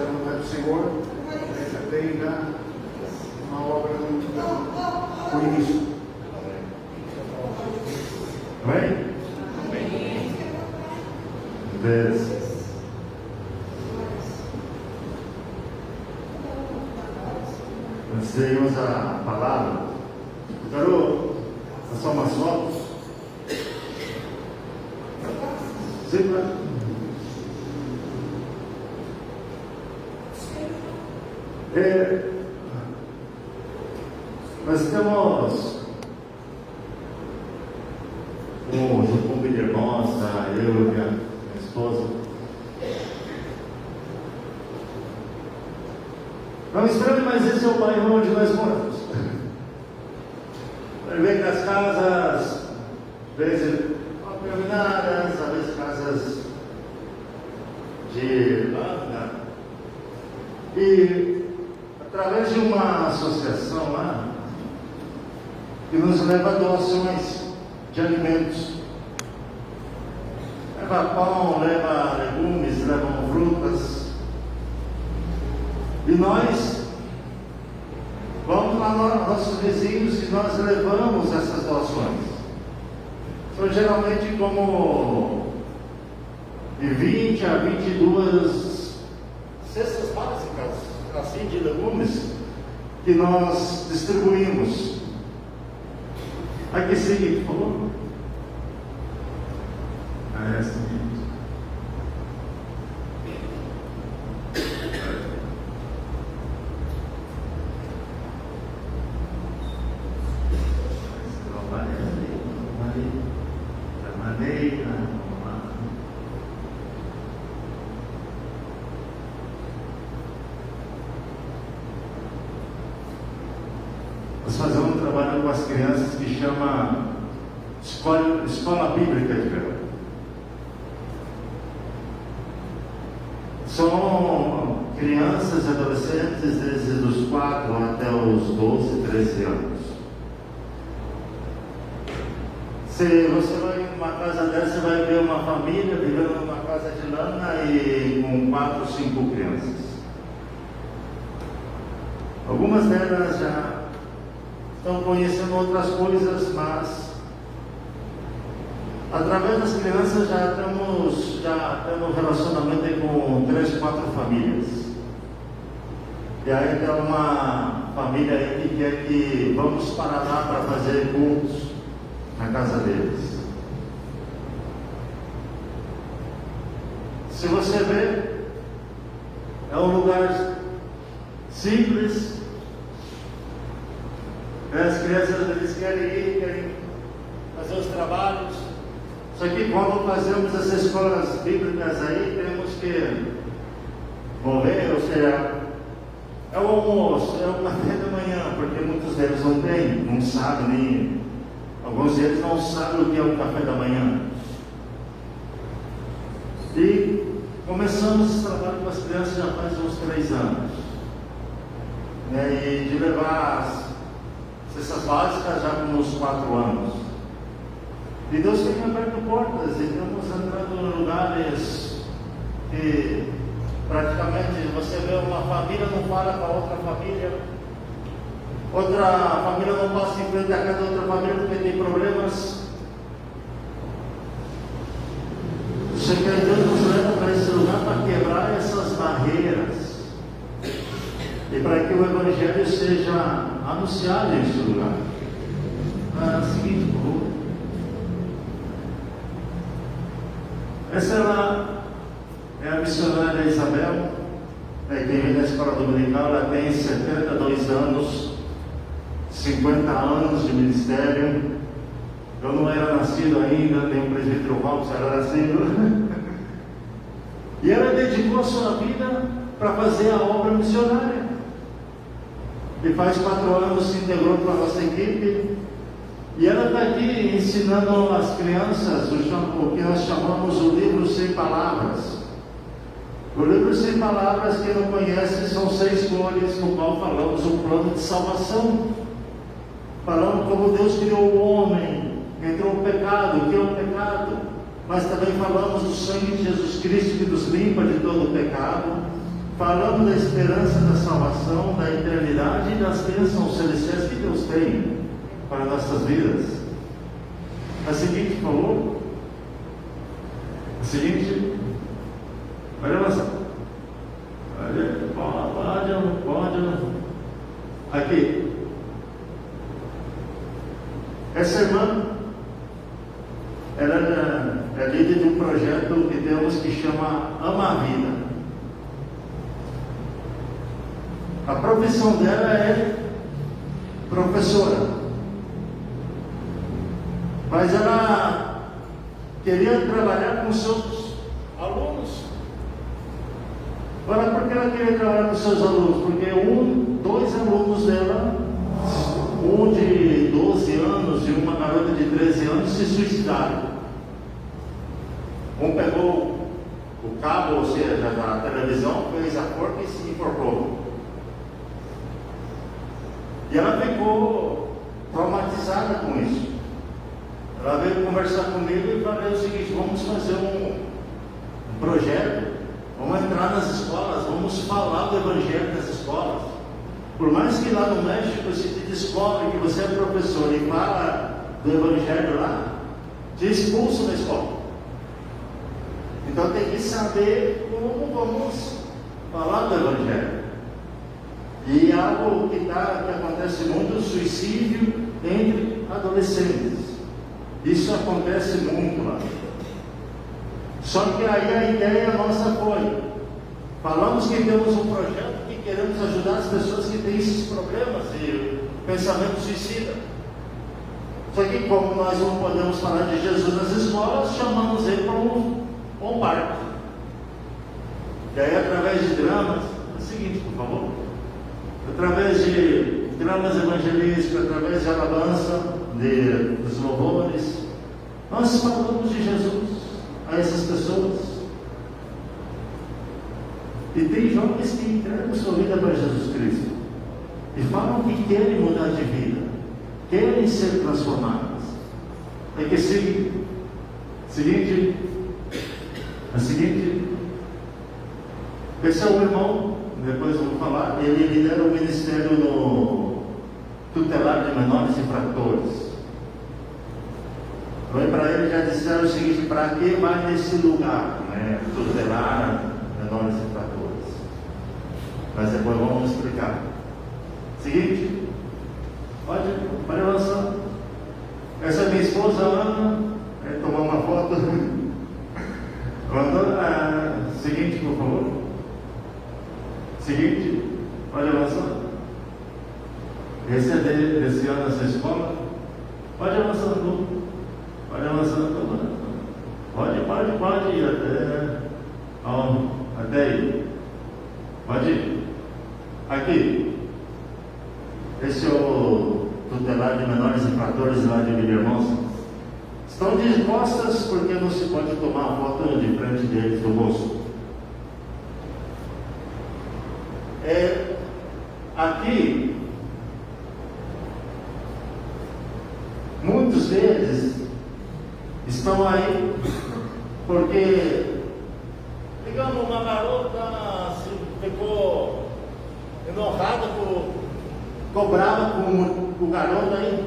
a vontade do Senhor, já tem uma obra no início. Amém? Beleza. Antes de irmos à palavra, eu quero passar umas fotos. Sim, nós temos junto com o Billy Irmãos, eu e minha esposa. Não estranho, mas esse é o bairro onde nós moramos. Ele vem das casas, às vezes terminadas, às vezes casas de lâmina. E através de uma associação lá, que nos leva a doações de alimentos. Leva pão, leva legumes, levam frutas. E nós vamos lá nos nossos vizinhos e nós levamos essas doações. São geralmente como de 20 a 22 cestas básicas, assim, de legumes, que nós distribuímos. Aqui sim, por favor. É assim. Nós fazemos um trabalho com as crianças que chama Escola Bíblica de Verão. São crianças e adolescentes desde os 4 até os 12, 13 anos. Se você vai em uma casa dessa, você vai ver uma família vivendo numa casa de lã e com 4, 5 crianças. Algumas delas já estão conhecendo outras coisas, mas através das crianças já temos relacionamento com 3, 4 famílias. E aí tem uma família aí que quer que vamos para lá para fazer cultos na casa deles. Se você vê, é um lugar simples. As crianças eles querem ir, querem fazer os trabalhos. Só que quando fazemos essas escolas bíblicas aí, temos que mover, ou seja, é o almoço, é o café da manhã, porque muitos deles não têm, não sabem nem. Alguns deles não sabem o que é o café da manhã. E começamos esse trabalho com as crianças já faz uns 3 anos. E de levar as cestas básicas já com uns 4 anos. E Deus tem aberto portas e estamos entrando em lugares que praticamente você vê uma família não fala com a outra família, outra família não passa em frente à casa da outra família porque tem problemas. O Senhor Deus nos leva para esse lugar para quebrar essas barreiras e para que o Evangelho seja anunciado nesse lugar. Seguinte, por favor. Essa é a missionária Isabel, que vem da escola dominical. Ela tem 72 anos, 50 anos de ministério. Eu não era nascido ainda, tem um presbítero Valls, era nascido. E ela dedicou a sua vida para fazer a obra missionária. E faz 4 anos se integrou para a nossa equipe. E ela está aqui ensinando às crianças o que nós chamamos o livro sem palavras. O livro sem palavras, quem não conhece, são 6 cores, no qual falamos o plano de salvação. Falamos como Deus criou o homem, entrou o pecado, o que é o pecado. Mas também falamos do sangue de Jesus Cristo que nos limpa de todo o pecado. falando da esperança da salvação, da eternidade e das bênçãos celestiais que Deus tem para nossas vidas. A seguinte, por favor. A seguinte. Olha lá. Pode. Aqui. Essa irmã, ela é líder de um projeto que temos que chama Ama a Vida. A profissão dela é professora, mas ela queria trabalhar com seus alunos. Agora, por que ela queria trabalhar com seus alunos? Porque dois alunos dela, um de 12 anos e uma garota de 13 anos, se suicidaram. Um pegou o cabo, ou seja, da televisão, fez a forca e se enforcou. E ela ficou traumatizada com isso. Ela veio conversar comigo e falei o seguinte: vamos fazer um projeto, vamos entrar nas escolas, vamos falar do Evangelho nas escolas. Por mais que lá no México você te descobre que você é professor e fala do Evangelho lá, te expulsa da escola. Então tem que saber como vamos falar do Evangelho. E algo que acontece muito, o suicídio entre adolescentes. Isso acontece muito lá. Só que aí a ideia nossa foi: falamos que temos um projeto que queremos ajudar as pessoas que têm esses problemas de pensamento suicida. Só que como nós não podemos falar de Jesus nas escolas, chamamos ele para um barco. E aí, através de dramas, é o seguinte, por favor, através de dramas evangelísticos, através de alabança, dos louvores, nós falamos de Jesus a essas pessoas. E tem jovens que entregam sua vida para Jesus Cristo e falam que querem mudar de vida, querem ser transformados. É que esse é o irmão, depois eu vou falar, ele lidera o ministério no tutelar de menores infratores. Então, para ele já disseram o seguinte: para que vai nesse lugar, né? Tutelar menores infratores. Mas depois vamos explicar. Seguinte, pode avançar. Essa é minha esposa Ana, tomar uma foto. Seguinte, por favor. Seguinte, pode avançar. Esse é desse ano essa escola. Pode avançar tudo. Pode avançar tudo. Pode ir até aí. Pode ir. Aqui. Esse é o tutelar de menores infratores lá de Villahermosa. Estão de costas porque não se pode tomar a foto de frente deles do rosto. Aqui, muitos deles estão aí porque, digamos, uma garota ficou enojada, cobrava com o garoto aí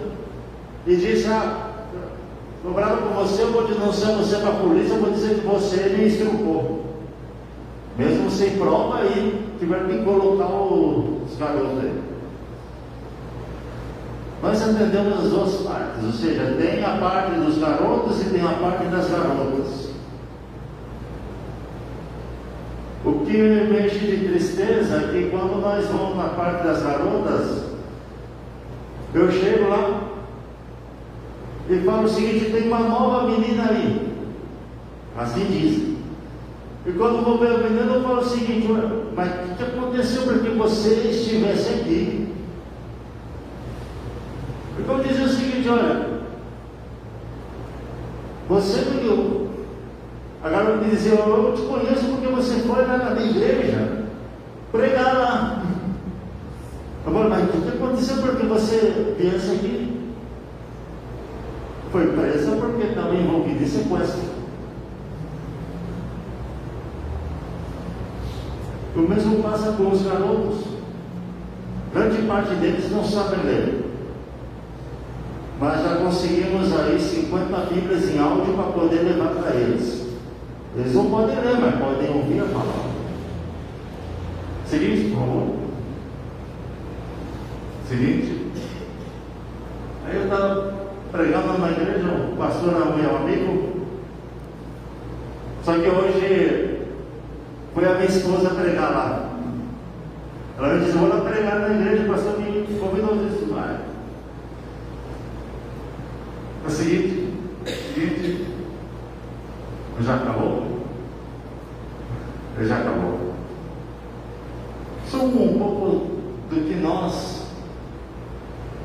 e disse: cobrava com você, eu vou denunciar você para a polícia, eu vou dizer que você me estrupou. Mesmo sem prova, aí tiveram que colocar os garotos aí. Nós entendemos as duas partes, ou seja, tem a parte dos garotos e tem a parte das garotas. O que me enche de tristeza é que quando nós vamos na parte das garotas, eu chego lá e falo o seguinte: tem uma nova menina ali. Assim dizem. E quando vou ver a menina, eu falo o seguinte: mas o que aconteceu para que você estivesse aqui? Porque eu dizia o seguinte: olha, você me deu. A garota me dizia: eu te conheço porque você foi lá na minha igreja pregar lá. Eu falo: mas o que aconteceu para que você viesse aqui? Foi presa porque estava envolvida em sequestro. O mesmo passa com os garotos. Grande parte deles não sabem ler. Mas já conseguimos aí 50 Bíblias em áudio para poder levar para eles. Eles não podem ler, mas podem ouvir a palavra. Seguinte, por favor. Seguinte. Aí eu estava pregando numa igreja, o pastor era meu amigo. Só que hoje foi a minha esposa pregar lá. Ela me disse: vou lá pregar na igreja, o pastor me convidou a disse: vai. É o seguinte, já acabou? Já acabou. Só um pouco do que nós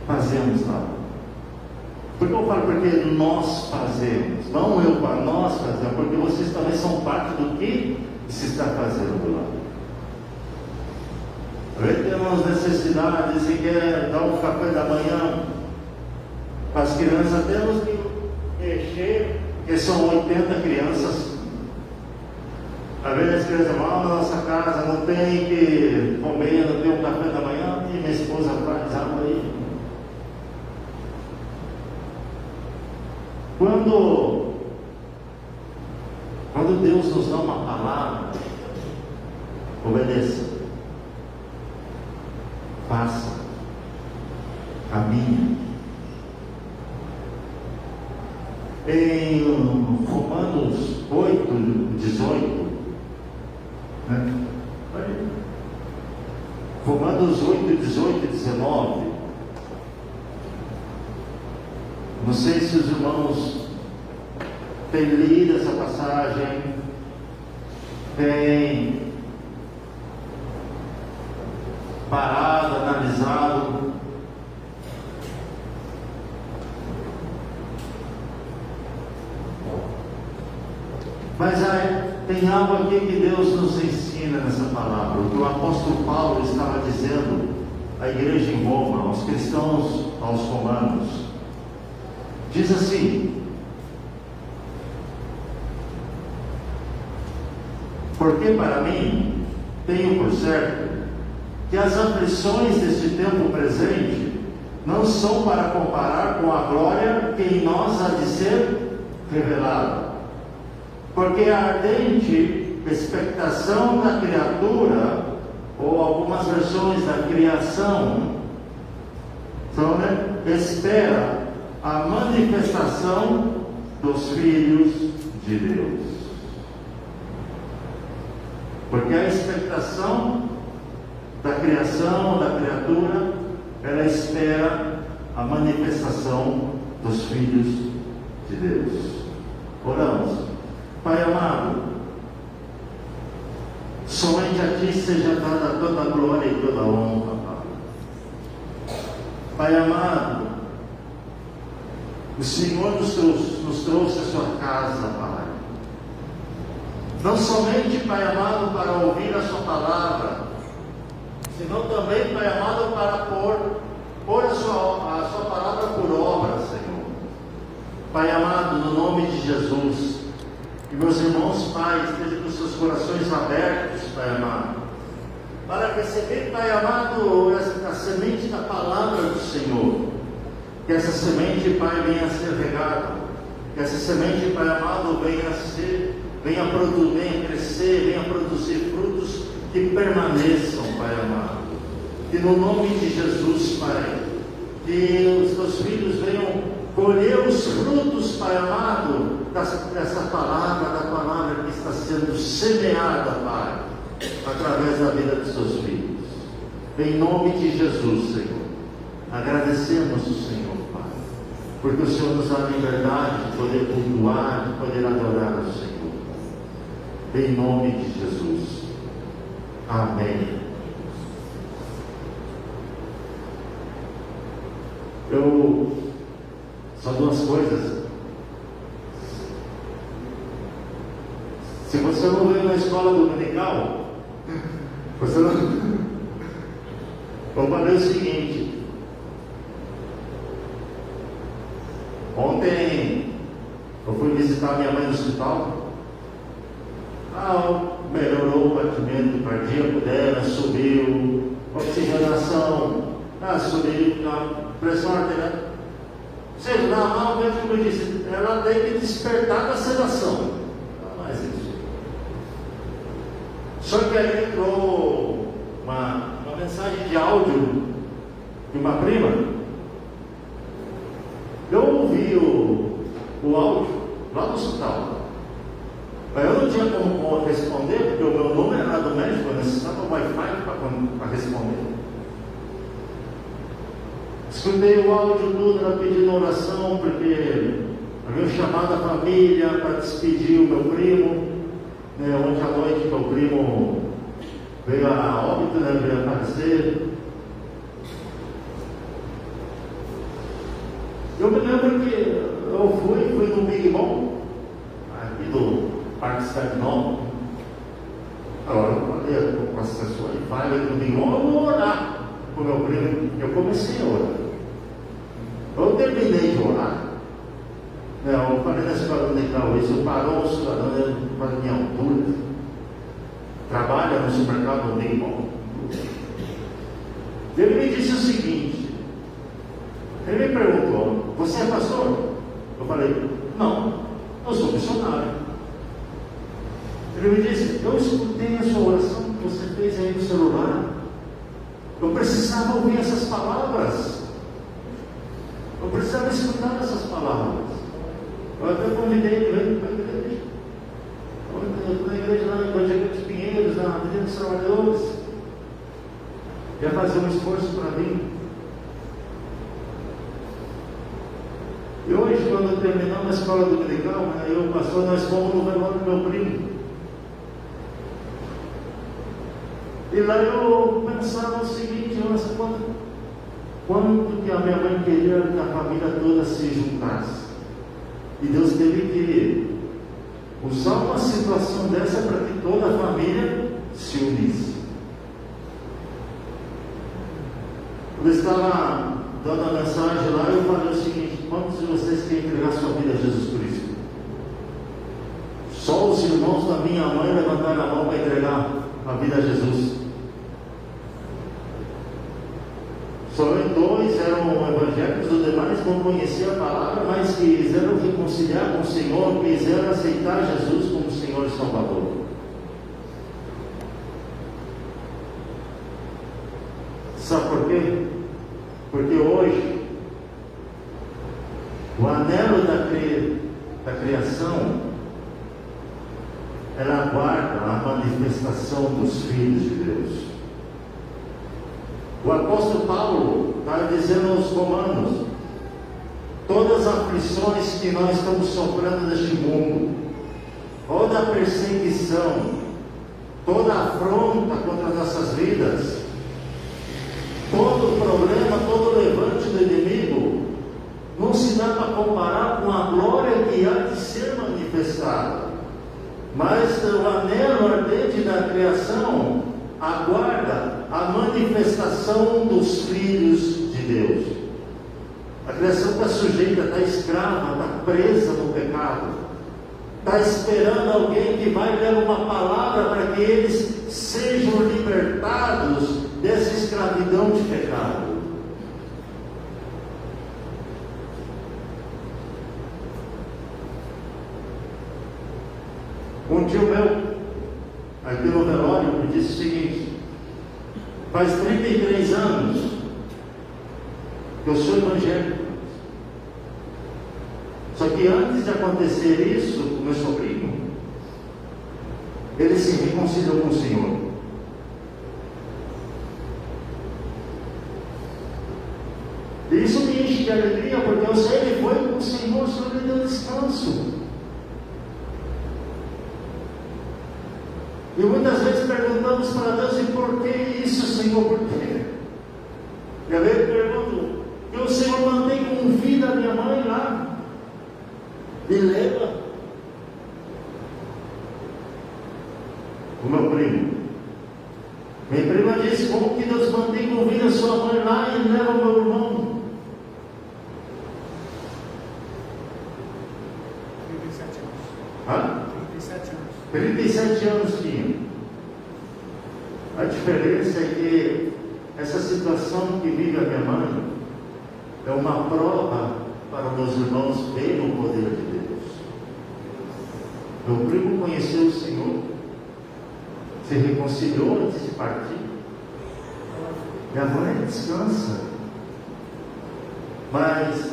fazemos lá. Por que eu falo? Porque nós fazemos, não eu para nós fazemos, porque vocês também são parte do que se está fazendo lá. Temos necessidades e quer dar um café da manhã para as crianças, temos que mexer, porque são 80 crianças. Às vezes as crianças vão na nossa casa, não tem que comer, não tem um café da manhã, e minha esposa faz algo aí. Quando Deus nos dá uma palavra, obedeça, faça, caminhe. Em Romanos 8, 18, né? Romanos 8, 18 e 19. Não sei se os irmãos têm lido essa passagem, têm parado, analisado. Mas tem algo aqui que Deus nos ensina nessa palavra. O que o apóstolo Paulo estava dizendo à igreja em Roma, aos cristãos, aos romanos. Diz assim: porque para mim tenho por certo que as aflições deste tempo presente não são para comparar com a glória que em nós há de ser revelada. Porque a ardente expectação da criatura, ou algumas versões da criação, então, espera a manifestação dos filhos de Deus. Porque a expectação da criação, da criatura, ela espera a manifestação dos filhos de Deus. Oramos. Pai amado, somente a Ti seja dada toda a glória e toda a honra, Pai. Pai amado, o Senhor nos trouxe a Sua casa, Pai. Não somente, Pai amado, para ouvir a Sua palavra, senão também, Pai amado, para pôr a sua palavra por obra, Senhor. Pai amado, no nome de Jesus, que meus irmãos, Pai, estejam com seus corações abertos, Pai amado, para receber, Pai amado, a semente da palavra do Senhor. Que essa semente, Pai, venha a ser regada, que essa semente, Pai amado, venha crescer, venha produzir frutos que permaneçam, Pai amado. Que no nome de Jesus, Pai, que os teus filhos venham colher os frutos, Pai amado, dessa palavra, da palavra que está sendo semeada, Pai, através da vida dos teus filhos. Em nome de Jesus, Senhor, agradecemos o Senhor, Pai, porque o Senhor nos dá a liberdade de poder cultuar, de poder adorar o Senhor. Em nome de Jesus. Amém. São duas coisas. Se você não veio na escola dominical, você não. Vou fazer o seguinte. Ontem eu fui visitar minha mãe no hospital. melhorou o batimento cardíaco dela, subiu, oxigenação, subiu, a pressão arterial. Ou seja, o médico me disse, ela tem que despertar da sedação. Não mais isso. Só que aí entrou uma mensagem de áudio de uma prima. Eu ouvi o áudio lá no hospital. Mas eu não tinha como responder, porque o meu número era do médico, eu necessitava do Wi-Fi para responder. Escutei o áudio tudo, ela pedindo oração, porque havia chamado a família para despedir o meu primo. Ontem à noite, meu primo veio a óbito, veio a falecer. Eu me lembro que eu fui no Big Mom, aqui do Parque Cidade Nova. Agora eu falei com as pessoas, vai no Big Mom, eu vou orar para o meu primo. Eu comecei a orar. Eu terminei de orar. Eu falei na escola dominical isso, parou um cidadão para minha altura, trabalha no supermercado do Big Mom. Ele me disse o seguinte. Ele me perguntou, você é pastor? Eu falei, não, eu sou missionário. Ele me disse, eu escutei a sua oração que você fez aí no celular. Eu precisava ouvir essas palavras. Eu precisava escutar essas palavras. Eu até convidei ele para a igreja. Eu estou na igreja lá na Evangelho dos Pinheiros, na Avenida dos Trabalhadores. Ia fazer um esforço para mim. E hoje, quando terminamos a escola dominical, eu e o pastor, nós fomos no velório do meu primo. E lá eu pensava o seguinte, nossa, quando que a minha mãe queria que a família toda se juntasse. E Deus teve que usar uma situação dessa para que toda a família se unisse. Eu estava dando a mensagem lá e eu falei o seguinte, quantos de vocês querem entregar sua vida a Jesus Cristo? Só os irmãos da minha mãe levantaram a mão para entregar a vida a Jesus. Só dois eram evangélicos, os demais não conheciam a palavra, mas quiseram reconciliar com o Senhor, quiseram aceitar Jesus como Senhor e Salvador. Sabe por quê? Porque hoje, o anelo da criação, ela aguarda a manifestação dos filhos de Deus. O apóstolo Paulo está dizendo aos Romanos, todas as aflições que nós estamos sofrendo neste mundo, toda a perseguição, toda a afronta contra as nossas vidas, todo o problema, todo o levante do inimigo, não se dá para comparar com a glória que há de ser manifestada. Mas o anelo ardente da criação aguarda a manifestação dos filhos de Deus. A criação está sujeita, está escrava, está presa no pecado, está esperando alguém que vai dar uma palavra para que eles sejam libertados dessa escravidão de pecado. Um tio meu, aqui no velório, me disse o seguinte, faz 33 anos que eu sou evangélico. Só que antes de acontecer isso com meu sobrinho, ele se reconciliou com o Senhor. E isso me enche de alegria, porque eu sei que ele foi com o Senhor lhe deu descanso. E muitas vezes perguntamos para Deus, e por que isso, Senhor? Por quê? E eu pergunto, que o Senhor mantém com vida a minha mãe lá, e leva o meu primo. Minha prima disse, como que Deus mantém com vida a sua mãe lá e leva o meu irmão? 37 anos. Hã? 37 anos. 37 anos tinha. diferença é que essa situação que vive a minha mãe é uma prova para meus irmãos verem o poder de Deus. Meu primo conheceu o Senhor, se reconciliou antes de partir. Minha mãe descansa, mas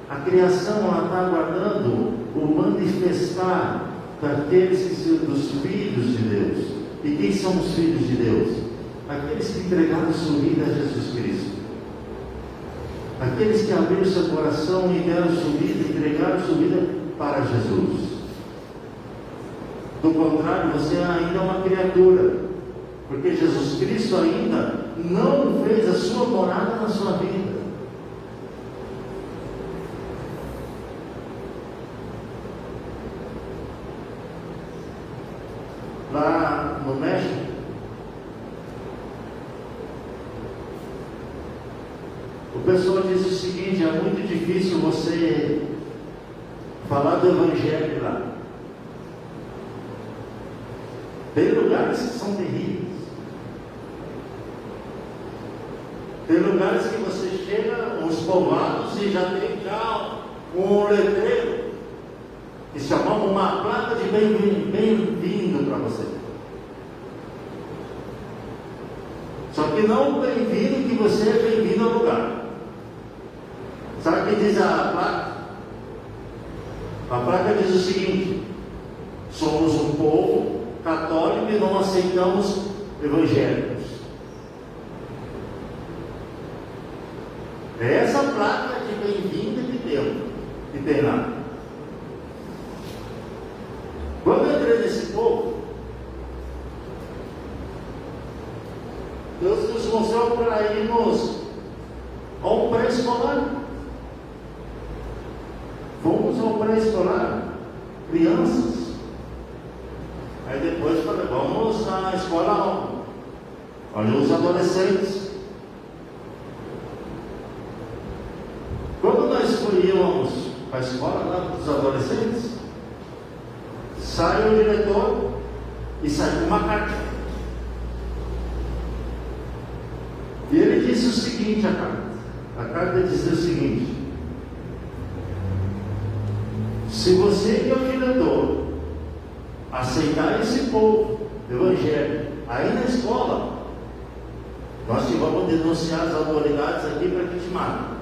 a criação está aguardando o manifestar dos filhos de Deus. E quem são os filhos de Deus? Aqueles que entregaram sua vida a Jesus Cristo, aqueles que abriram seu coração e deram sua vida, entregaram sua vida para Jesus. Do contrário, você ainda é uma criatura, porque Jesus Cristo ainda não fez a sua morada na sua vida. Lá no México, o pessoal diz o seguinte: é muito difícil você falar do Evangelho lá. Tem lugares que são terríveis. Tem lugares que você chega, uns povoados, e já tem um letreiro que se chama uma placa de bem-vindo para você. Só que não bem-vindo que você é bem-vindo ao lugar. Sabe o que diz a placa? A placa diz o seguinte: somos um povo católico e não aceitamos evangélicos. É essa placa de bem-vinda que tem lá. Quando eu entrei nesse povo, Deus nos mostrou para irmos a um pré-escolar. Fomos ao pré-escolar, crianças. Aí depois vamos na escola, olha os adolescentes. Quando nós íamos para a escola lá dos adolescentes, sai o diretor e sai com uma carta. E ele disse o seguinte: a carta dizia o seguinte: se você que é o diretor aceitar esse povo do Evangelho aí na escola, nós te vamos denunciar as autoridades aqui para que te matem.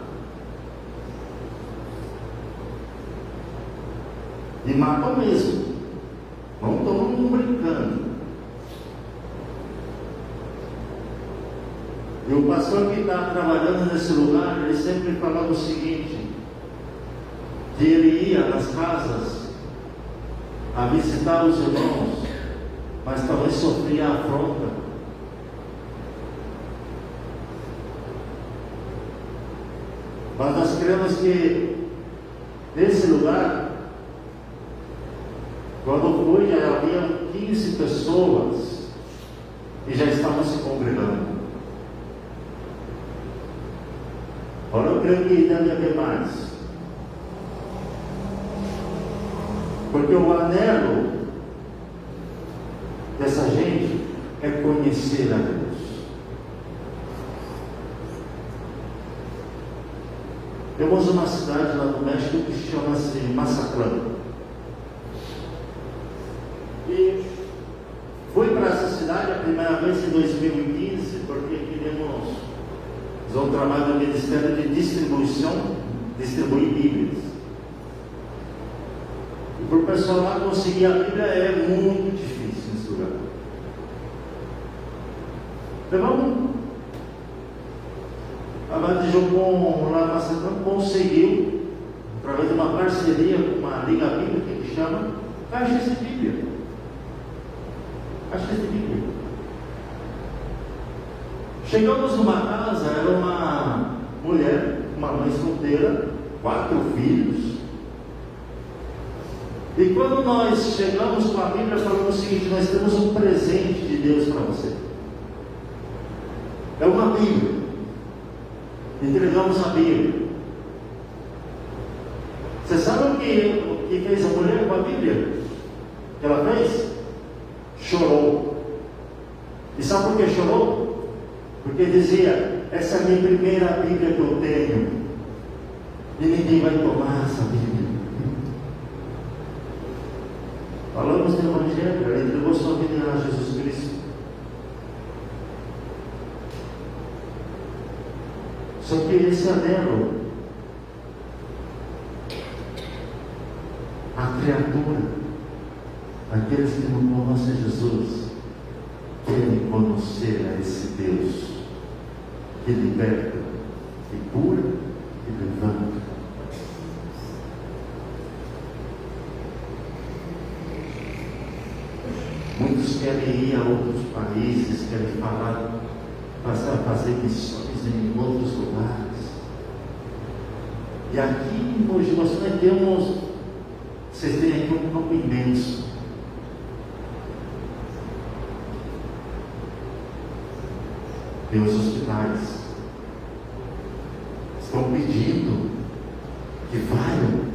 E matam mesmo. Não estamos brincando. E o pastor que está trabalhando nesse lugar, ele sempre falava o seguinte: que ele ia nas casas a visitar os irmãos, mas talvez sofria afronta. Mas nós cremos que nesse lugar, quando fui, já havia 15 pessoas e já estavam se congregando. Agora eu creio que deve haver mais. Porque o anelo dessa gente é conhecer a Deus. Temos uma cidade lá no México que chama-se Mazatlán. E fui para essa cidade a primeira vez em 2015, porque queríamos fazer um trabalho no Ministério de distribuir Bíblias. E para o pessoal lá conseguir a Bíblia é muito difícil nesse lugar. Então, a Banda de Jocum lá na Mazatlán conseguiu, através de uma parceria com uma Liga Bíblica que chama Caixas de Bíblia. Caixas de Bíblia. Chegamos numa casa, era uma mulher, uma mãe solteira, 4 filhos. E quando nós chegamos com a Bíblia, falamos o seguinte: nós temos um presente de Deus para você. É uma Bíblia. Entregamos a Bíblia. Você sabe o que fez a mulher com a Bíblia? O que ela fez? Chorou. E sabe por que chorou? Porque dizia: essa é a minha primeira Bíblia que eu tenho, e ninguém vai tomar essa Bíblia. Falamos do Evangelho, ele entregou sua vida a Jesus Cristo. Só que esse anelo, a criatura, aqueles que não conhecem Jesus, querem conhecer a esse Deus que liberta, que cura e levanta. Muitos querem ir a outros países, querem fazer missões em outros lugares. E aqui em Mogi nós temos, vocês têm aqui um campo imenso. Tem os hospitais. Estão pedindo que vaiam.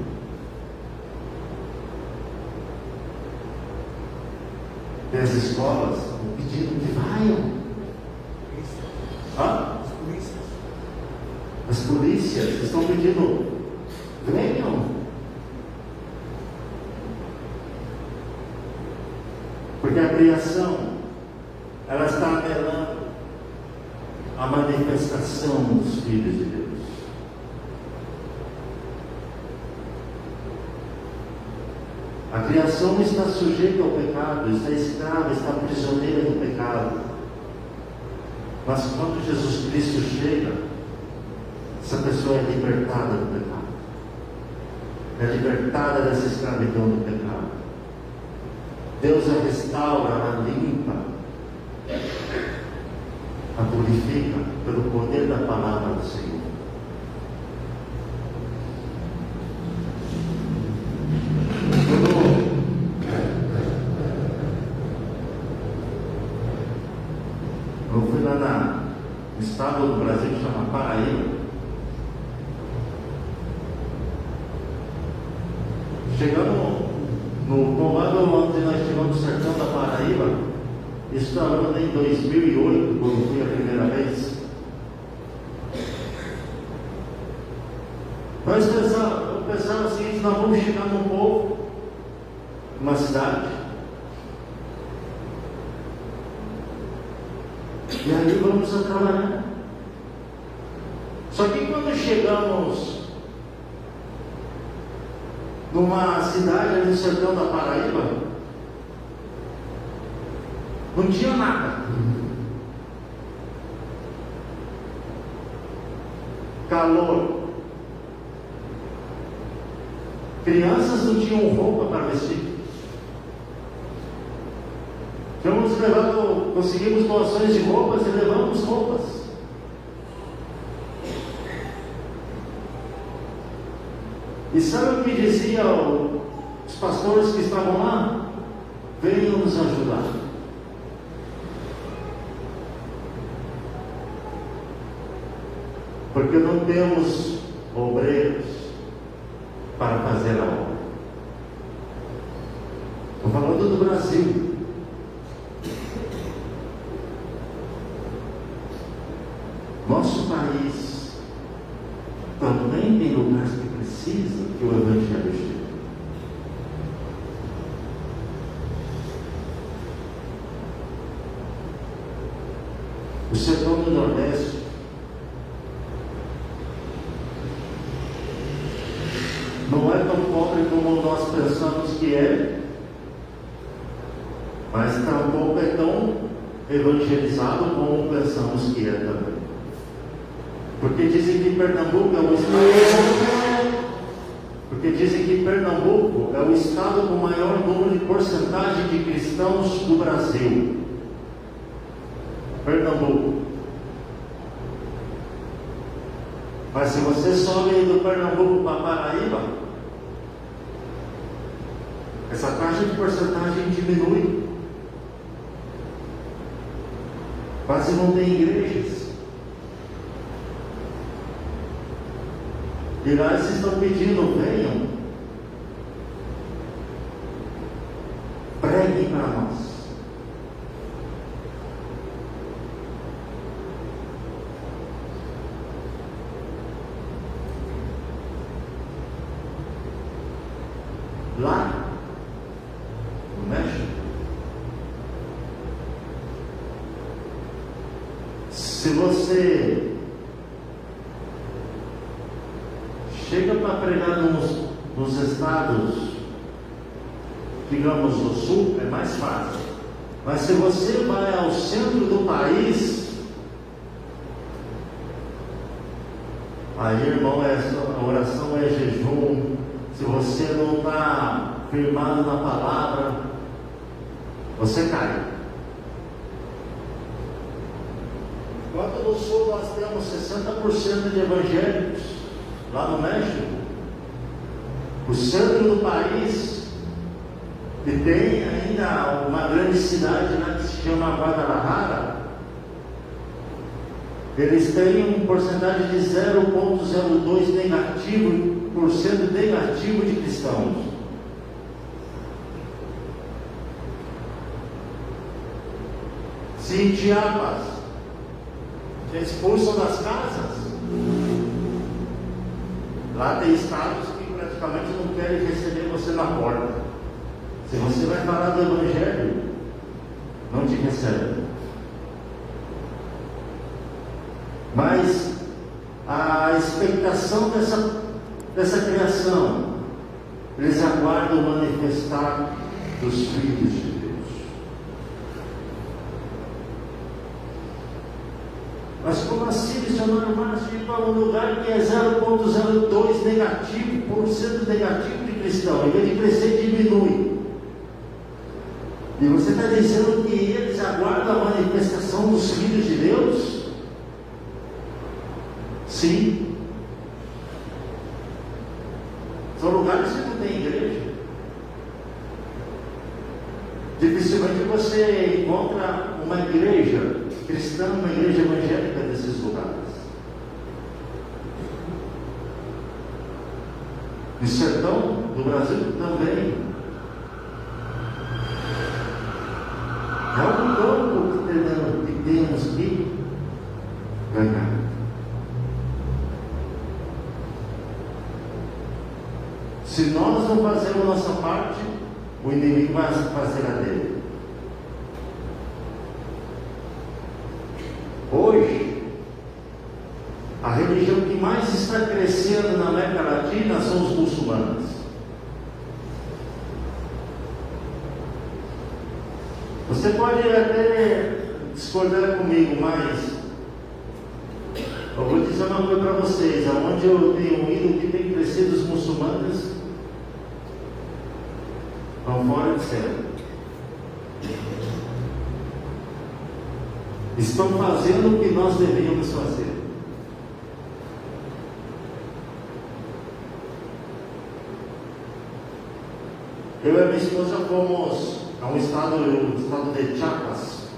Tem as escolas estão pedindo que vaiam. As polícias estão pedindo: venham. Porque a criação, ela está anelando a manifestação dos filhos de Deus. A criação está sujeita ao pecado, está escrava, está prisioneira do pecado. Mas quando Jesus Cristo chega, essa pessoa é libertada do pecado. É libertada dessa escravidão do pecado. Deus a restaura, a limpa, a purifica pelo poder da palavra do Senhor. Eu fui lá no estado do Brasil que chama Paraíba. Chegamos no povoado onde nós tivemos o sertão da Paraíba. Isso estava em 2008, quando fui a primeira vez. Nós pensamos assim: nós vamos chegar num povo, numa cidade, e aí vamos a trabalhar. Só que quando chegamos numa cidade ali no sertão da Paraíba, não tinha nada. Calor. Crianças não tinham roupa para vestir. Conseguimos doações de roupas e levamos roupas. E sabe o que diziam os pastores que estavam lá? Venham nos ajudar. Porque não temos obreiros para fazer a obra. Estou falando do Brasil. Nosso país também tem lugares que precisam que o Evangelho chegue. O sertão do Nordeste não é tão pobre como nós pensamos que é, mas tampouco é tão evangelizado como pensamos que é também. Porque dizem que Pernambuco é o estado. Porque dizem que Pernambuco é o estado com maior número de porcentagem de cristãos do Brasil. Pernambuco. Mas se você sobe do Pernambuco para Paraíba, essa taxa de porcentagem diminui. Quase não tem igrejas. E lá eles estão pedindo: venham, preguem para nós. lá no México. Se você chega para pregar nos estados, digamos, do sul, é mais fácil. Mas se você vai ao centro do país, aí, irmão, a oração é jejum. Se você não está firmado na palavra, você cai. Enquanto no sul nós temos 60% de evangélicos, lá no México, o centro do país, que tem ainda uma grande cidade lá que se chama Guadalajara, eles têm uma porcentagem de 0,02% negativo de cristãos. Se em Chiapas expulsam das casas, lá tem estados que praticamente não querem receber você na porta. Se você vai falar do Evangelho, não te recebe. Mas a expectação dessa criação, eles aguardam o manifestar dos filhos de Deus. Mas como assim, missionário Márcio, ir para um lugar que é 0,02% negativo de cristão, em vez de crescer, diminui. E você está dizendo que eles aguardam a manifestação dos filhos de Deus? Sim. São lugares que não tem igreja. Dificilmente você encontra uma igreja cristã, uma igreja evangélica nesses lugares. No sertão do Brasil também. É um campo que temos que ganhar. Se nós não fazermos nossa parte, o inimigo vai fazer a dele. Hoje, a religião que mais está crescendo na América Latina são os muçulmanos. Você pode até discordar comigo, mas eu vou dizer uma coisa para vocês: aonde eu tenho ido, que tem crescido os muçulmanos, vão fora de céu. Estão fazendo o que nós deveríamos fazer. Eu e a minha esposa fomos a um estado, o estado de Chiapas,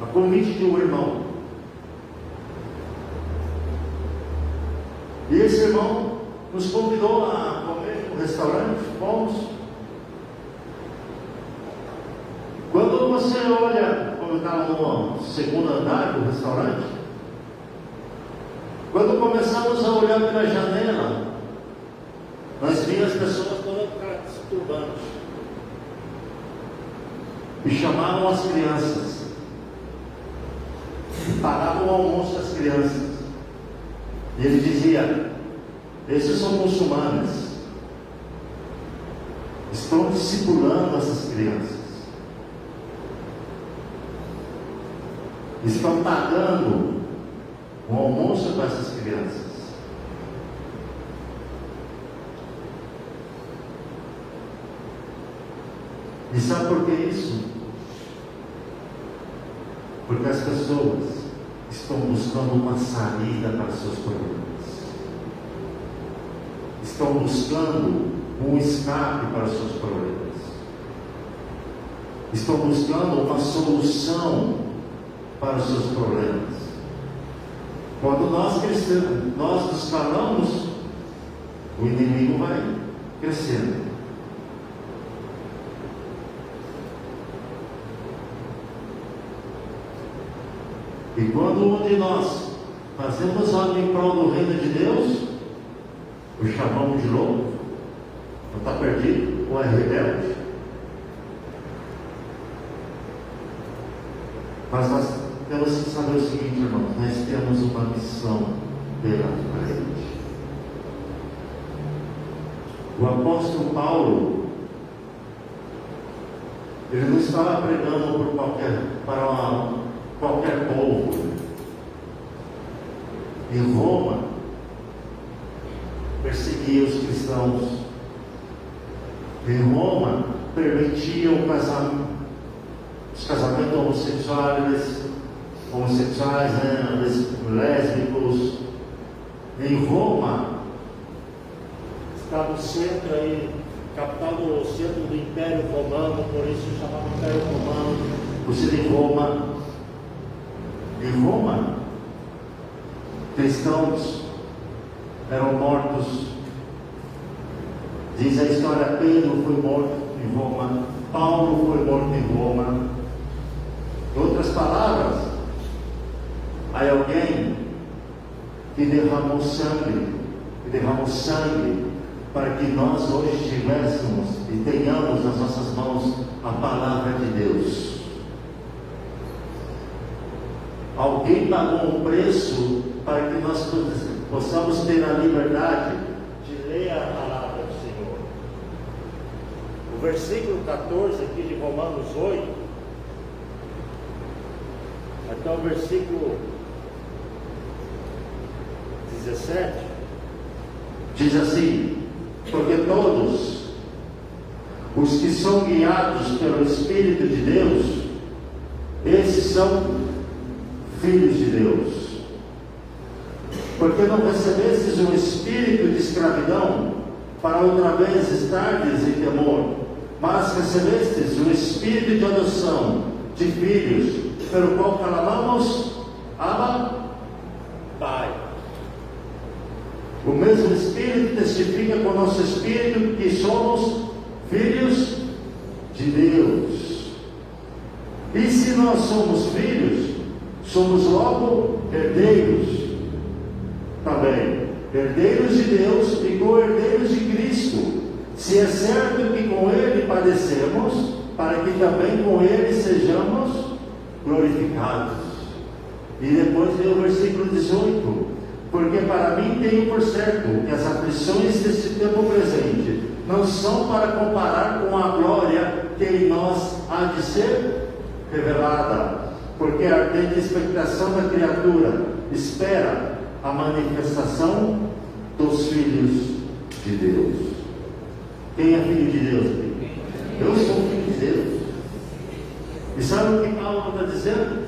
a convite de um irmão. E esse irmão nos convidou a comer no restaurante, fomos. Quando você olha, como eu estava no segundo andar do restaurante, quando começamos a olhar pela janela, nós vimos as pessoas todas se turbando e chamavam as crianças, pagavam o almoço das crianças, e ele dizia: esses são muçulmanos, estão discipulando essas crianças, estão pagando o almoço para essas crianças. E sabe por que isso? Porque as pessoas estão buscando uma saída para seus problemas, estão buscando um escape para seus problemas, estão buscando uma solução para os seus problemas. Quando nós crescemos, nós nos calamos, o inimigo vai crescendo. E quando um de nós fazemos algo em prol do reino de Deus, o chamamos de louco, Ou está perdido, ou é rebelde. Mas nós temos que saber o seguinte, irmãos: nós temos uma missão pela frente. O apóstolo Paulo, ele não estava pregando para qualquer povo. Em Roma, perseguia os cristãos. Em Roma, permitia os casamentos homossexuais, lésbicos. Em Roma, estava o centro aí, capital do centro do Império Romano, por isso chamava Império Romano. Você em Roma, cristãos eram mortos. Diz a história: Pedro foi morto em Roma, Paulo foi morto em Roma. Em outras palavras, há alguém que derramou sangue para que nós hoje tivéssemos e tenhamos nas nossas mãos a palavra de Deus. Alguém pagou um preço para que nós possamos ter a liberdade de ler a palavra do Senhor. O versículo 14 aqui de Romanos 8, até o versículo 17, diz assim: porque todos os que são guiados pelo Espírito de Deus, esses são filhos de Deus. Porque não recebestes um espírito de escravidão para outra vez estardes em temor, mas recebestes um espírito de adoção de filhos, pelo qual clamamos: Abba, Pai. O mesmo Espírito testifica com o nosso espírito que somos filhos de Deus. E se nós somos filhos, somos logo herdeiros também, herdeiros de Deus e co-herdeiros de Cristo, se é certo que com Ele padecemos, para que também com Ele sejamos glorificados. E depois vem o versículo 18: porque para mim tenho por certo que as aflições deste tempo presente não são para comparar com a glória que em nós há de ser revelada, porque a ardente expectação da criatura espera a manifestação dos filhos de Deus. Quem é filho de Deus? Eu sou filho de Deus. E sabe o que Paulo está dizendo?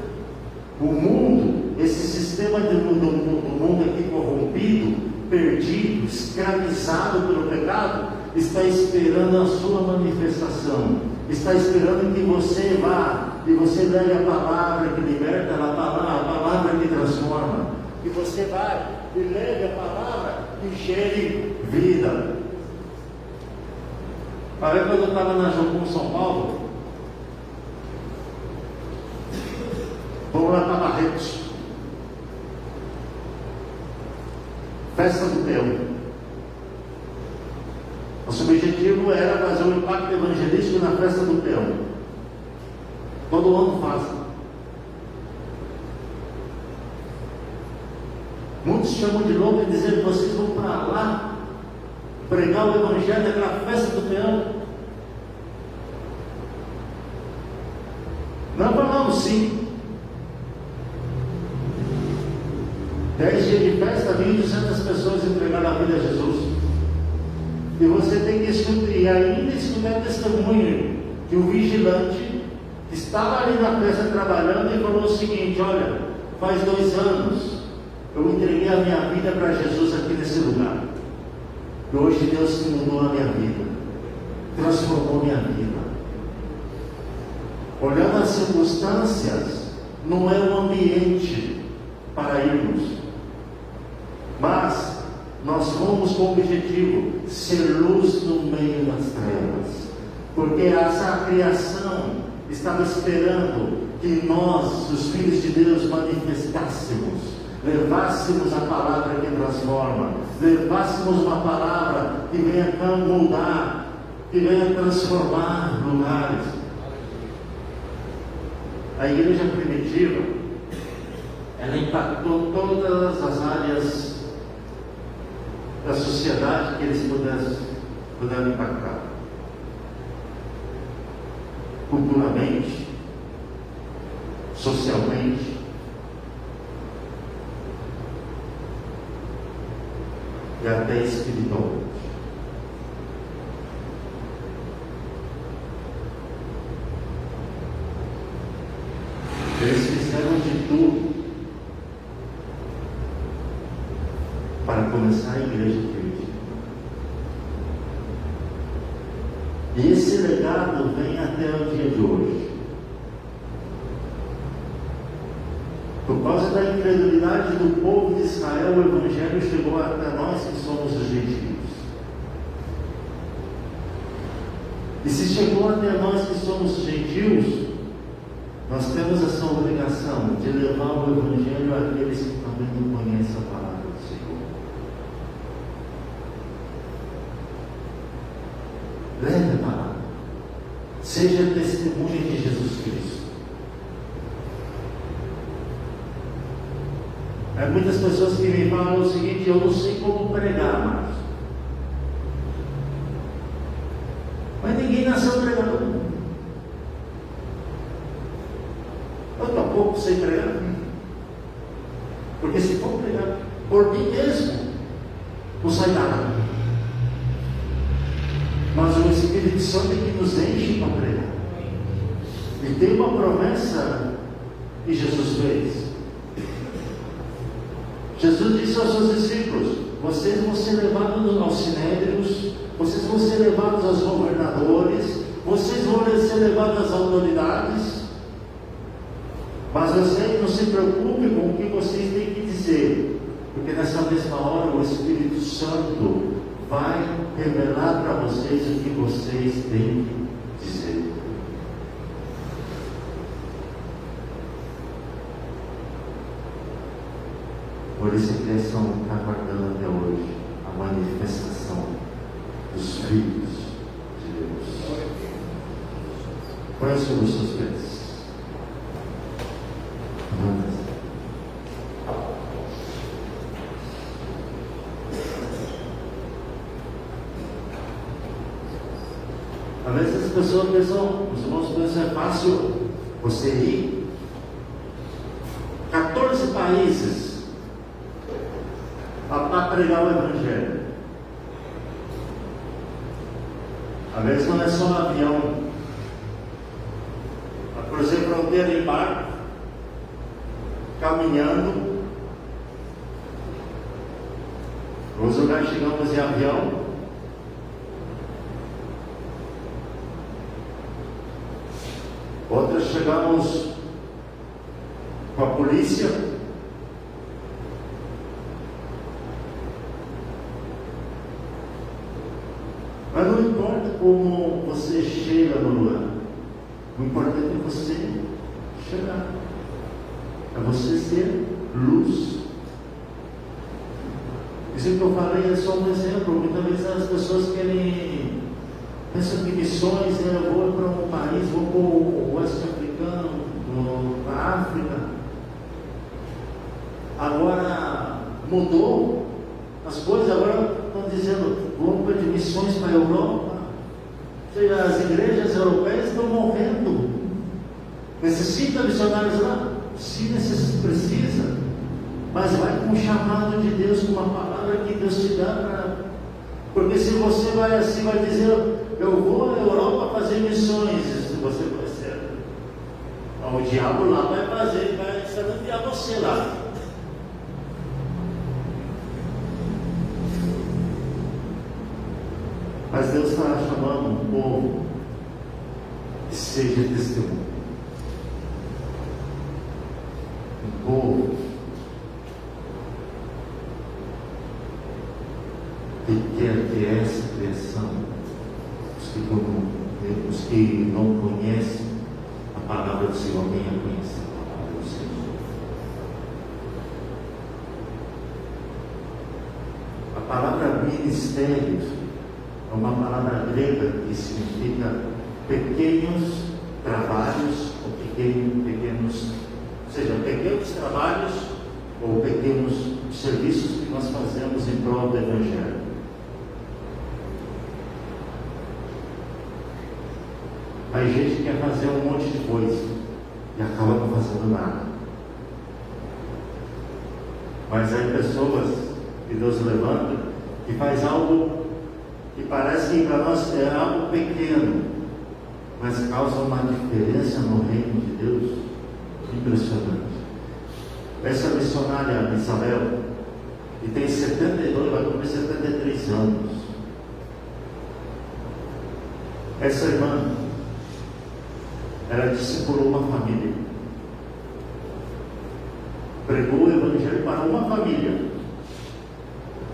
O mundo, esse sistema do mundo aqui corrompido, perdido, escravizado pelo pecado, está esperando a sua manifestação, está esperando que você vá e você leve a palavra que liberta, a palavra que transforma, que você vai e leve a palavra que gere vida. Aí quando eu estava na Jocum, São Paulo, vamos lá para Barretos, festa do Tempo. Nosso objetivo era fazer um impacto evangelístico na festa do Tempo. Todo ano fazem. Muitos chamam de louco e dizem que vocês vão para lá pregar o evangelho naquela festa do Tempo. Não falamos sim. 10 dias de festa, 1.200 pessoas entregaram a vida a Jesus. E você tem que escutar, e ainda escutar testemunho de um vigilante que estava ali na festa trabalhando e falou o seguinte: olha, faz 2 anos eu entreguei a minha vida para Jesus aqui nesse lugar. E hoje Deus mudou a minha vida, transformou minha vida. Olhando as circunstâncias, não é um ambiente para irmos, mas nós fomos com o objetivo ser luz no meio das trevas, porque essa criação estava esperando que nós, os filhos de Deus, manifestássemos levássemos a palavra que transforma, levássemos uma palavra que venha mudar, que venha transformar lugares. A igreja primitiva, ela impactou todas as áreas da sociedade que eles puderam impactar. Culturalmente, socialmente, e até espiritualmente. Eles fizeram de tudo para começar a igreja primitiva. E esse legado vem até o dia de hoje. Por causa da incredulidade do povo de Israel, o Evangelho chegou até nós que somos os gentios. E se chegou até nós que somos gentios, nós temos essa obrigação de levar o Evangelho àqueles que também não conhecem a palavra do Senhor. Leve a palavra. Seja testemunha de Jesus Cristo. Há muitas pessoas que me falam o seguinte: eu não sei como pregar mais. Mas ninguém nasceu pregador. Eu tampouco sei pregar. Porque se for pregar por mim mesmo, não sai nada. Mas o Espírito Santo é que nos enche para pregar. E tem uma promessa que Jesus fez. Jesus disse aos seus discípulos: vocês vão ser levados aos sinédrios, vocês vão ser levados aos governadores, vocês vão ser levados às autoridades, mas vocês não se preocupem com o que vocês têm que dizer, porque nessa mesma hora o Espírito Santo vai revelar para vocês o que vocês têm que dizer. Por isso a criação está aguardando até hoje a manifestação dos filhos de Deus. Põe sobre os seus pés. Às vezes as pessoas pensam, os irmãos pensam, é fácil você ir 14 países para pregar o Evangelho. Às vezes não é só no avião. Para cruzar a fronteira em barco, caminhando. Nos lugares chegamos em avião. Outras chegamos com a polícia. Mas não importa como você chega no lugar, o importante é você chegar, é você ser luz. Isso que eu falei é só um exemplo. Muitas vezes as pessoas pensam que missões eu vou para um país, vou para o oeste africano, para a África. Agora mudou as coisas, agora estão dizendo, vamos para missões para a Europa. Ou seja, as igrejas europeias estão morrendo. Necessita missionários lá? Sim, precisa. Mas vai com o chamado de Deus, com uma palavra que Deus te dá para. Porque se você vai assim, vai dizer, eu vou à Europa fazer missões, você vai ser. O diabo lá vai fazer, vai desafiar você lá. Mas Deus está chamando um povo que seja testemunho. Um povo que quer ter essa criação. Os que não conhecem a palavra do Senhor, venham a conhecer a palavra do Senhor. palavra ministério é uma palavra grega que significa pequenos trabalhos ou pequenos, ou seja, pequenos trabalhos ou pequenos serviços que nós fazemos em prol do Evangelho. Aí gente quer fazer um monte de coisa e acaba não fazendo nada. Mas aí pessoas que Deus levanta e faz algo que parece que para nós é algo pequeno, mas causa uma diferença no reino de Deus impressionante. Essa missionária Isabel, que tem 72, vai cumprir 73 anos. Essa irmã, ela discipulou uma família, pregou o Evangelho para uma família.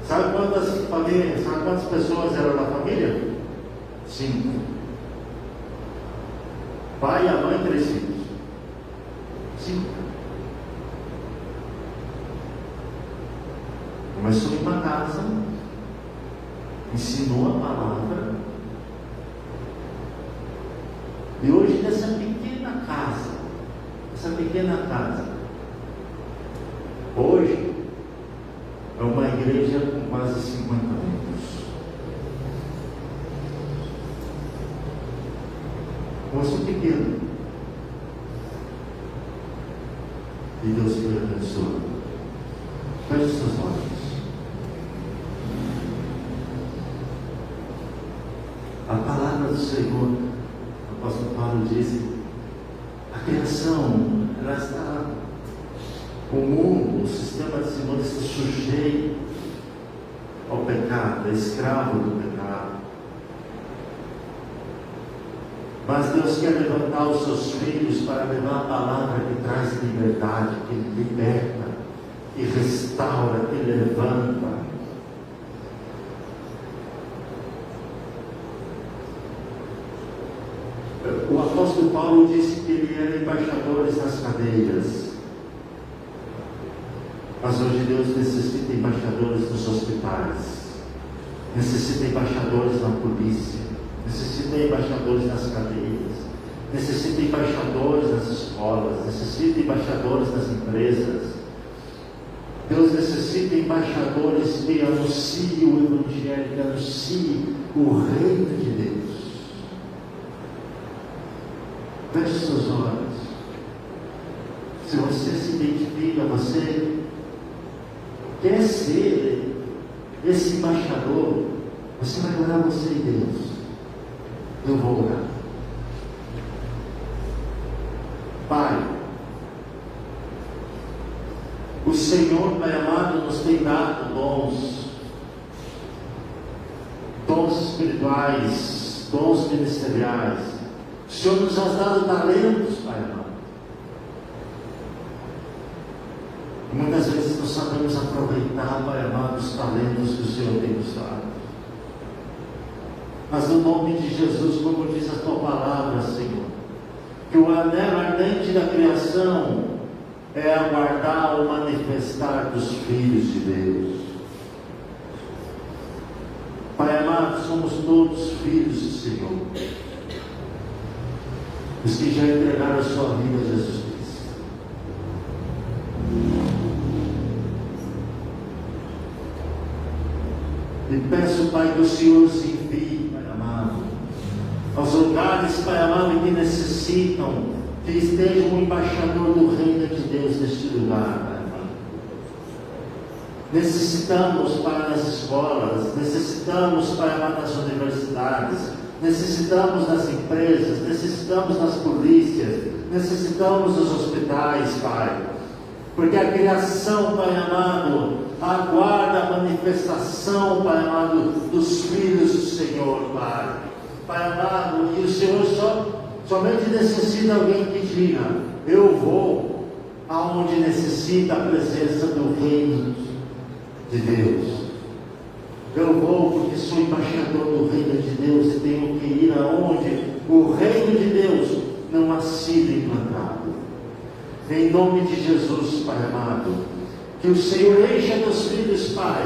Sabe quantas famílias, sabe quantas pessoas eram na família? 5. Pai, a mãe, 3 filhos. 5. Começou em uma casa, ensinou a palavra, e hoje nessa pequena casa, hoje é uma igreja com quase 50 membros. Começou pequeno, e Deus te abençoe. Feche seus olhos. A palavra do Senhor, o apóstolo Paulo disse, a criação, ela está, o mundo, o sistema de Senhor está sujeito ao pecado, é escravo do pecado. Mas Deus quer levantar os seus filhos para levar a palavra que traz liberdade, que liberta, que restaura, que levanta. O apóstolo Paulo disse que ele era embaixador nas cadeias. Mas hoje Deus necessita embaixadores nos hospitais, necessita embaixadores na polícia, necessita embaixadores nas cadeias, necessita embaixadores nas escolas, necessita embaixadores nas empresas. Deus necessita embaixadores que anunciem o Evangelho, que anunciem o reino de Deus. Feche seus olhos. Se você se identifica, você quer ser esse embaixador, você vai orar você e Deus. Eu vou orar. Pai, o Senhor, Pai amado, nos tem dado dons espirituais, dons ministeriais. O Senhor nos has dado talentos, Pai amado. E muitas vezes não sabemos aproveitar, Pai amado, os talentos que o Senhor tem nos dado. Mas no nome de Jesus, como diz a tua palavra, Senhor, que o anelo ardente da criação é aguardar o manifestar dos filhos de Deus. Pai amado, somos todos filhos do Senhor, os que já entregaram a sua vida a Jesus Cristo. E peço, Pai, que o Senhor nos envie, Pai amado, aos lugares, Pai amado, que necessitam, que esteja um embaixador do reino de Deus neste lugar, Pai amado. Necessitamos, Pai, nas escolas, necessitamos, Pai amado, nas universidades, necessitamos nas empresas, necessitamos nas polícias, necessitamos nos hospitais, Pai, porque a criação, Pai amado, aguarda a manifestação, Pai amado, dos filhos do Senhor, Pai. Pai amado, e o Senhor somente necessita alguém que diga: eu vou aonde necessita a presença do reino de Deus. Eu vou porque sou embaixador do reino de Deus e tenho que ir aonde o reino de Deus não ha sido implantado. Em nome de Jesus, Pai amado, que o Senhor encha teus filhos, Pai,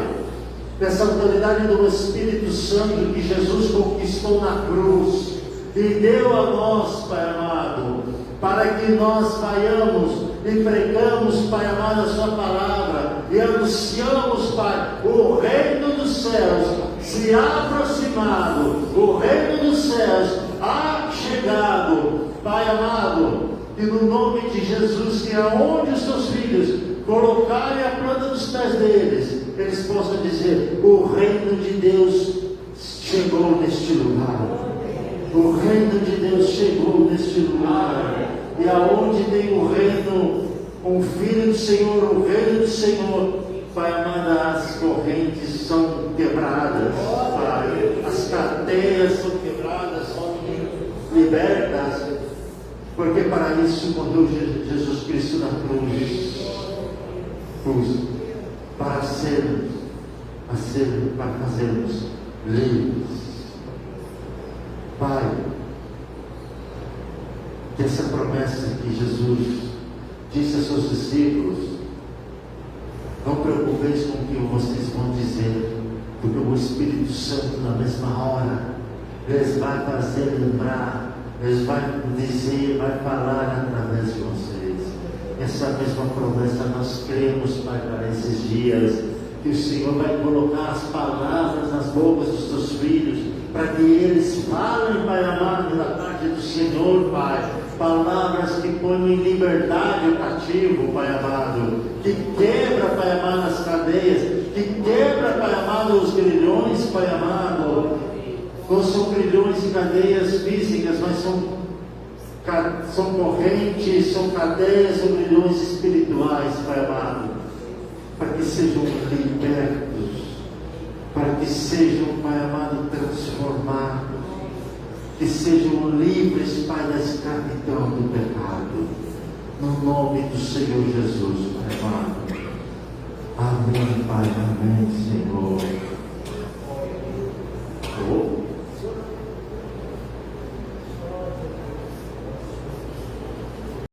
dessa autoridade do Espírito Santo que Jesus conquistou na cruz e deu a nós, Pai amado, para que nós vaiamos e pregamos, Pai amado, a Sua palavra e anunciamos, Pai, o reino dos céus se ha aproximado, o reino dos céus ha chegado, Pai amado, e no nome de Jesus, que aonde os Seus filhos colocarem a planta dos pés deles, eles possam dizer: o reino de Deus chegou neste lugar. O reino de Deus chegou neste lugar. E aonde tem o reino, o Filho do Senhor, o reino do Senhor, Pai amado, as correntes são quebradas, Pai. As cadeias são quebradas, são libertas. Porque para isso morreu Jesus Cristo na cruz. Para fazermos livres. Pai, que essa promessa que Jesus disse aos seus discípulos: não preocupeis com o que vocês vão dizer, porque o Espírito Santo, na mesma hora, eles vai fazer lembrar, eles vai dizer, vai falar através de vocês. Essa mesma promessa nós cremos, Pai, para esses dias, que o Senhor vai colocar as palavras nas bocas dos teus filhos, para que eles falem, Pai amado, da parte do Senhor, Pai, palavras que põem em liberdade o cativo, Pai amado, que quebra, Pai amado, as cadeias, que quebra, Pai amado, os grilhões, Pai amado. Não são grilhões e cadeias físicas, mas são correntes, são cadeias, são grilhões espirituais, Pai amado, para que sejam libertos, para que sejam, Pai amado, transformados, que sejam livres, Pai, da escravidão do pecado, no nome do Senhor Jesus, Pai amado. Amém, Pai, amém, Senhor.